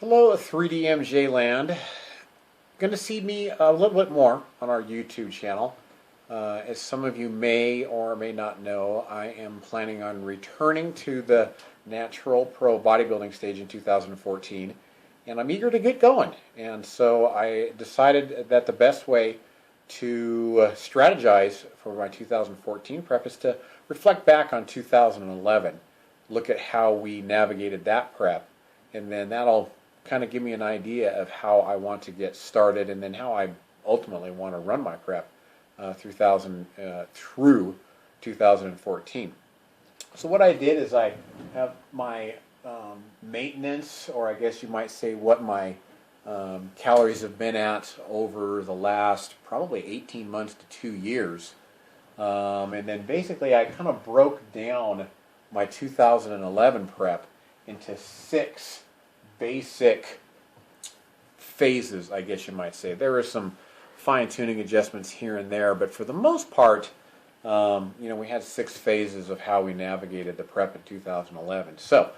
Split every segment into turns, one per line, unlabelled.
Hello, 3DMJ land. Going to see me a little bit more on our YouTube channel. As some of you may or may not know, I am planning on returning to the natural pro bodybuilding stage in 2014, and I'm eager to get going. And so I decided that the best way to strategize for my 2014 prep is to reflect back on 2011, look at how we navigated that prep, and then that'll kind of give me an idea of how I want to get started and then how I ultimately want to run my prep through 2014. So what I did is I have my maintenance, or I guess you might say what my calories have been at over the last probably 18 months to 2 years. And then basically I kind of broke down my 2011 prep into 6 basic phases, I guess you might say. There are some fine-tuning adjustments here and there, but for the most part, we had 6 phases of how we navigated the prep in 2011. So,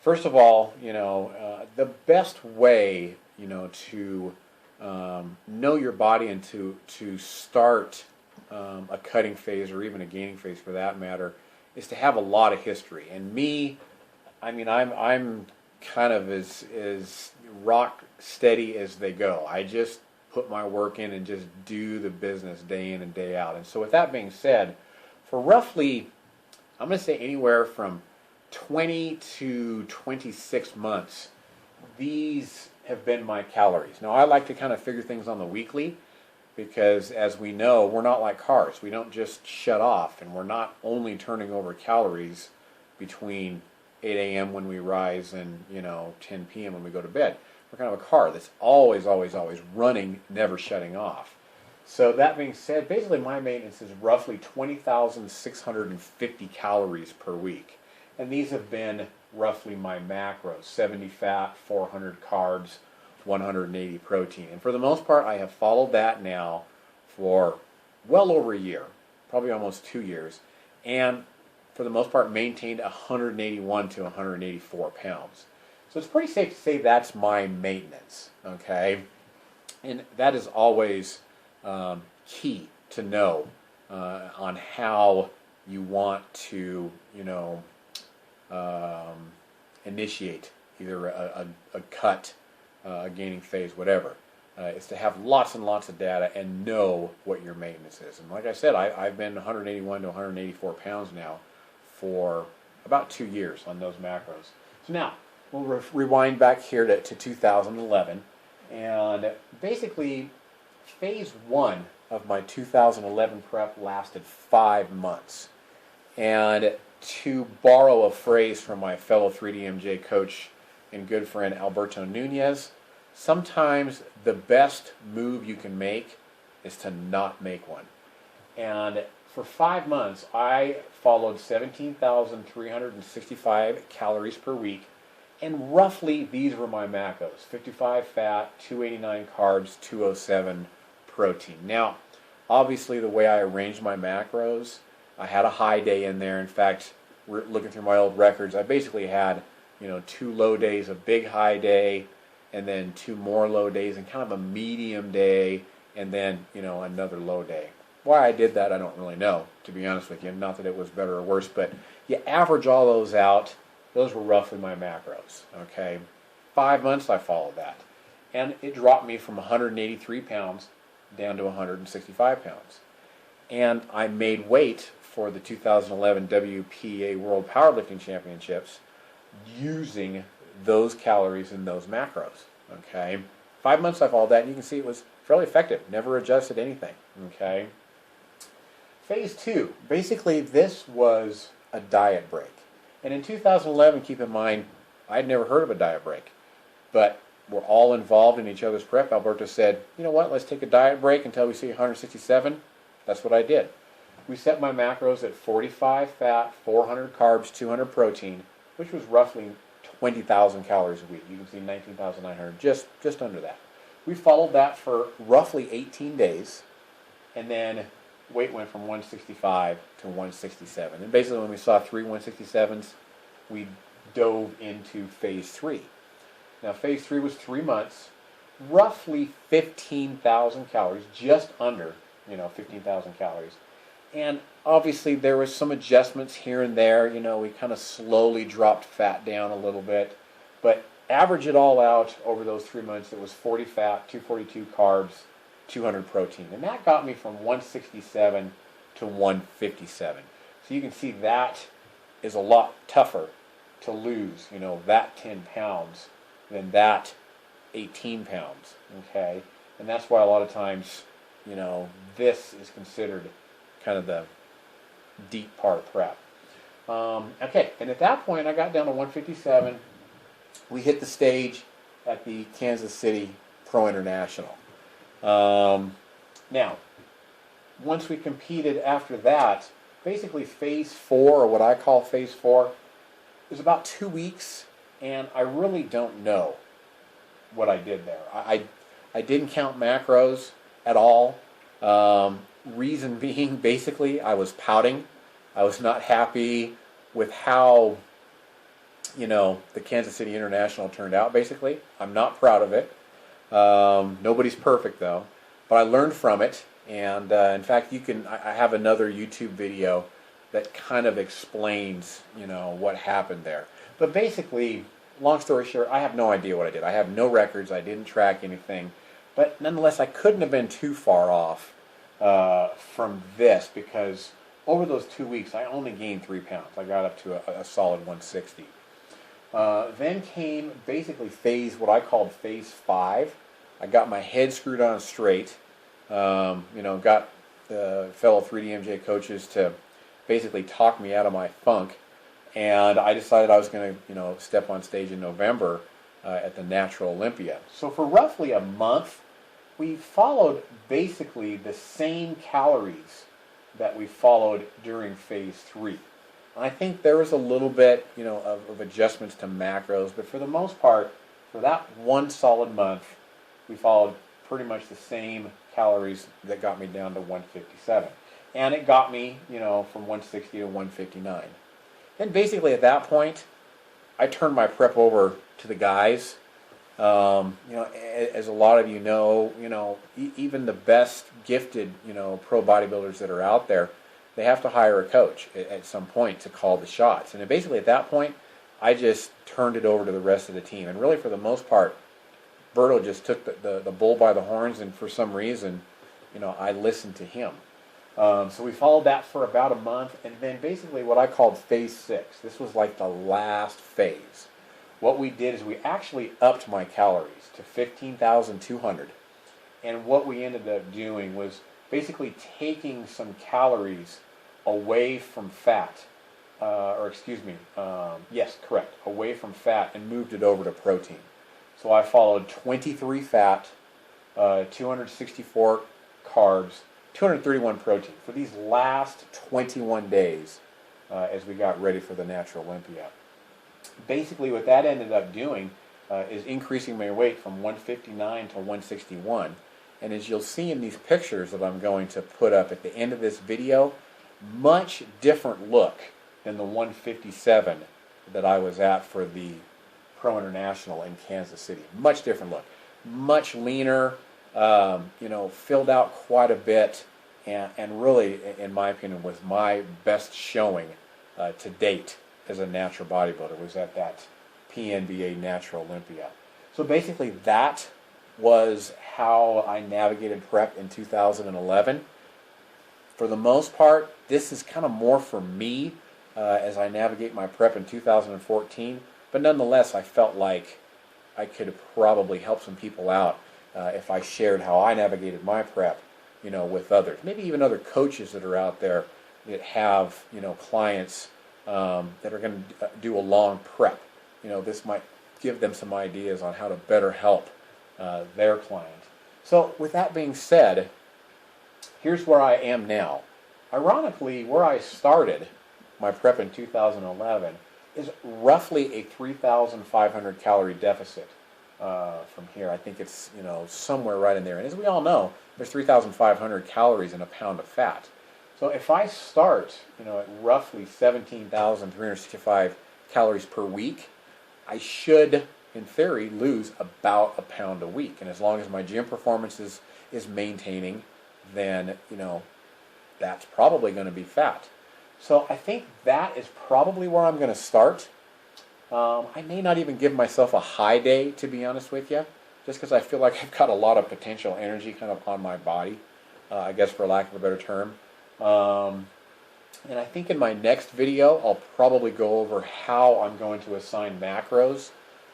first of all, the best way, to know your body and to start a cutting phase or even a gaining phase for that matter is to have a lot of history. And me, I'm kind of as rock steady as they go. I just put my work in and just do the business day in and day out. And so with that being said, for roughly, I'm going to say anywhere from 20 to 26 months, these have been my calories. Now I like to kind of figure things on the weekly because as we know, we're not like cars. We don't just shut off, and we're not only turning over calories between 8 a.m. when we rise and 10 p.m. when we go to bed. We're kind of a car that's always running, never shutting off. So that being said, basically my maintenance is roughly 20,650 calories per week. And these have been roughly my macros: 70 fat, 400 carbs, 180 protein. And for the most part, I have followed that now for well over a year, probably almost 2 years. And for the most part, maintained 181 to 184 pounds. So it's pretty safe to say that's my maintenance, okay? And that is always key to know on how you want to, initiate either a cut, a gaining phase, whatever. Is to have lots and lots of data and know what your maintenance is. And like I said, I've been 181 to 184 pounds now for about 2 years on those macros. So now, we'll rewind back here to 2011, and basically, phase 1 of my 2011 prep lasted 5 months. And to borrow a phrase from my fellow 3DMJ coach and good friend Alberto Nunez, sometimes the best move you can make is to not make one. And for 5 months, I followed 17,365 calories per week, and roughly these were my macros: 55 fat, 289 carbs, 207 protein. Now, obviously the way I arranged my macros, I had a high day in there. In fact, we're looking through my old records, I basically had 2 low days, a big high day, and then 2 more low days, and kind of a medium day, and then another low day. Why I did that, I don't really know, to be honest with you. Not that it was better or worse, but you average all those out, those were roughly my macros, okay? 5 months I followed that. And it dropped me from 183 pounds down to 165 pounds. And I made weight for the 2011 WPA World Powerlifting Championships using those calories and those macros, okay? 5 months I followed that, and you can see it was fairly effective. Never adjusted anything, okay? Phase 2, basically this was a diet break. And in 2011, keep in mind, I'd never heard of a diet break. But we're all involved in each other's prep. Alberto said, you know what, let's take a diet break until we see 167. That's what I did. We set my macros at 45 fat, 400 carbs, 200 protein, which was roughly 20,000 calories a week. You can see 19,900, just under that. We followed that for roughly 18 days, and then weight went from 165 to 167. And basically when we saw 3 167s, we dove into phase 3. Now phase 3 was 3 months, roughly 15,000 calories, just under, 15,000 calories. And obviously there was some adjustments here and there. We kind of slowly dropped fat down a little bit. But average it all out over those 3 months, it was 40 fat, 242 carbs, 200 protein. And that got me from 167 to 157. So you can see that is a lot tougher to lose, that 10 pounds than that 18 pounds, okay? And that's why a lot of times, this is considered kind of the deep part prep. Okay, and at that point I got down to 157. We hit the stage at the Kansas City Pro International. Now, once we competed after that, basically phase 4, or what I call phase 4, was about 2 weeks, and I really don't know what I did there. I didn't count macros at all. Reason being, basically, I was pouting. I was not happy with how, the Kansas City International turned out, basically. I'm not proud of it. Nobody's perfect, though. But I learned from it, and in fact, I have another YouTube video that kind of explains, what happened there. But basically, long story short, I have no idea what I did. I have no records. I didn't track anything. But nonetheless, I couldn't have been too far off from this, because over those 2 weeks, I only gained 3 pounds. I got up to a solid 160. Then came basically what I called phase 5. I got my head screwed on straight. Got the fellow 3DMJ coaches to basically talk me out of my funk. And I decided I was going to, step on stage in November at the Natural Olympia. So for roughly a month, we followed basically the same calories that we followed during phase 3. And I think there was a little bit, of adjustments to macros, but for the most part, for that one solid month, we followed pretty much the same calories that got me down to 157. And it got me, from 160 to 159. And basically at that point, I turned my prep over to the guys. As a lot of you know, even the best gifted, pro bodybuilders that are out there, they have to hire a coach at some point to call the shots. And basically at that point, I just turned it over to the rest of the team. And really for the most part, Berto just took the bull by the horns, and for some reason, I listened to him. So we followed that for about a month, and then basically what I called phase 6. This was like the last phase. What we did is we actually upped my calories to 15,200. And what we ended up doing was basically taking some calories away from fat, away from fat, and moved it over to protein. So I followed 23 fat, 264 carbs, 231 protein for these last 21 days as we got ready for the Natural Olympia. Basically what that ended up doing is increasing my weight from 159 to 161. And as you'll see in these pictures that I'm going to put up at the end of this video, much different look than the 157 that I was at for the Pro International in Kansas City. Much different look. Much leaner, filled out quite a bit, and really, in my opinion, was my best showing to date as a natural bodybuilder, was at that PNBA Natural Olympia. So basically that was how I navigated prep in 2011. For the most part, this is kind of more for me as I navigate my prep in 2014, but nonetheless I felt like I could probably help some people out if I shared how I navigated my prep, with others. Maybe even other coaches that are out there that have, clients that are going to do a long prep. This might give them some ideas on how to better help their client. So with that being said, here's where I am now. Ironically, where I started my prep in 2011 is roughly a 3,500 calorie deficit from here. I think it's, somewhere right in there. And as we all know, there's 3,500 calories in a pound of fat. So if I start, at roughly 17,365 calories per week, I should in theory, lose about a pound a week. And as long as my gym performance is maintaining, then, you know, that's probably going to be fat. So I think that is probably where I'm going to start. I may not even give myself a high day, to be honest with you, just because I feel like I've got a lot of potential energy kind of on my body, I guess for lack of a better term. And I think in my next video, I'll probably go over how I'm going to assign macros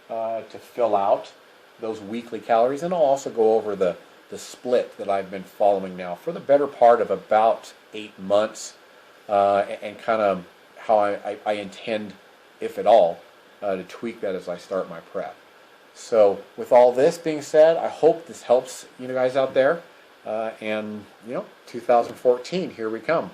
to fill out those weekly calories. And I'll also go over the split that I've been following now for the better part of about 8 months, and kind of how I intend, if at all, to tweak that as I start my prep. So with all this being said, I hope this helps you guys out there. And, you know, 2014, here we come.